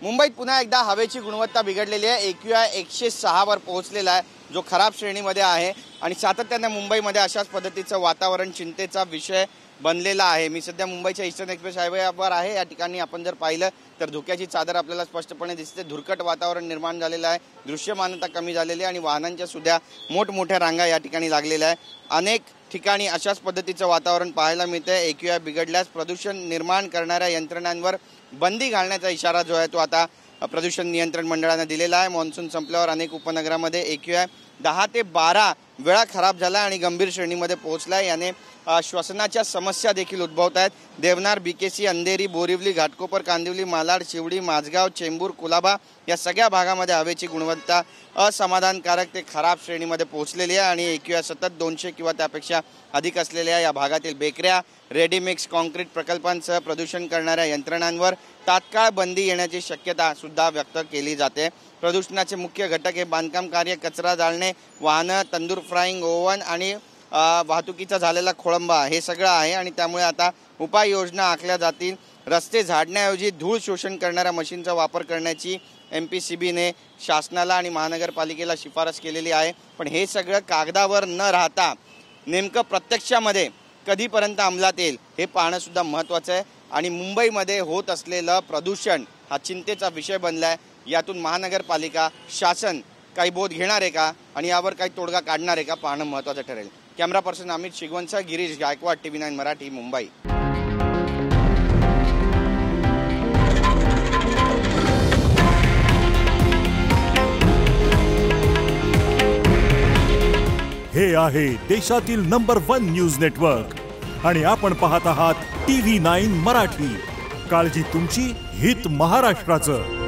मुंबईत पुन्हा एकदा हवेची गुणवत्ता बिघडलेली आहे। AQI 106 वर पोहोचलेला आहे, जो खराब श्रेणीमध्ये आहे आणि सातत्याने मुंबईमध्ये अशाच पद्धतीचं वातावरण चिंतेचा विषय बनलेला आहे। मी सध्या मुंबईच्या ईस्टर्न एक्सप्रेस हायवेवर आहे। या ठिकाणी आपण जर पाहिलं तर धुक्याची चादर आपल्याला स्पष्टपणे दिसते। धुरकट वातावरण निर्माण झालेलं आहे, दृश्यमानता कमी झालेली आहे आणि वाहनांच्या सुद्धा मोठमोठ्या रांगा या ठिकाणी लागलेल्या आहे। अनेक ठिकाणी अशाच पद्धतीचं वातावरण पाहायला मिळते। AQI बिघडल्यास प्रदूषण निर्माण करणाऱ्या यंत्रणांवर बंदी घालण्याचा इशारा जो आहे तो आता प्रदूषण नियंत्रण मंडळाने दिलेला आहे। मॉन्सून संपल्यावर अनेक उपनगरामध्ये AQI 10 ते 12 वेळा खराब झाला आणि गंभीर श्रेणीमध्ये पोहोचला। याने श्वसनाच्या समस्या देखील उद्भवत आहेत। देवनार, BKC, अंधेरी, बोरिवली, घाटकोपर, कांदिवली, मालाड, शिवडी, माझगाव, चेंबूर, कुलाबा या सगळ्या भागामध्ये हवेची गुणवत्ता असमाधानकारक ते खराब श्रेणीमध्ये पोहोचलेली आहे आणि AQI सतत 200 किंवा त्यापेक्षा अधिक असलेल्या या भागातील बेकऱ्या, रेडीमिक्स कॉन्क्रीट प्रकल्पांसह प्रदूषण करणाऱ्या यंत्रणांवर तात्काळ बंदी येण्याची शक्यता सुद्धा व्यक्त केली जाते। प्रदूषणाचे मुख्य घटक हे बांधकाम कार्य, कचरा जाळणे, वाहनं, तंदूर फ्राईंग ओव्हन आणि वाहतुकीचा झालेला खोळंबा हे सगळं आहे आणि त्यामुळे आता उपाययोजना आखल्या जातील। रस्ते झाडण्याऐवजी धूळ शोषण करणाऱ्या मशीनचा वापर करण्याची MPCBने शासनाला आणि महानगरपालिकेला शिफारस केलेली आहे। पण हे सगळं कागदावर न राहता नेमकं प्रत्यक्षामध्ये कधीपर्यंत अंमलात येईल हे पाहणं सुद्धा महत्त्वाचं आहे आणि मुंबईमध्ये होत असलेलं प्रदूषण हा चिंतेचा विषय बनला आहे। यातून महानगरपालिका, शासन काही बोध घेणार आहे का आणि यावर काही तोडगा काढणार आहे का पाहणं महत्त्वाचं ठरेल। कॅमेरा पर्सन अमित शिगवंतसह गिरीश गायकवाड, TV9 मराठी, मुंबई। हे आहे देशातील नंबर 1 न्यूज नेटवर्क आणि आपण पाहत आहात TV9 मराठी। काळजी तुमची, हित महाराष्ट्राचं।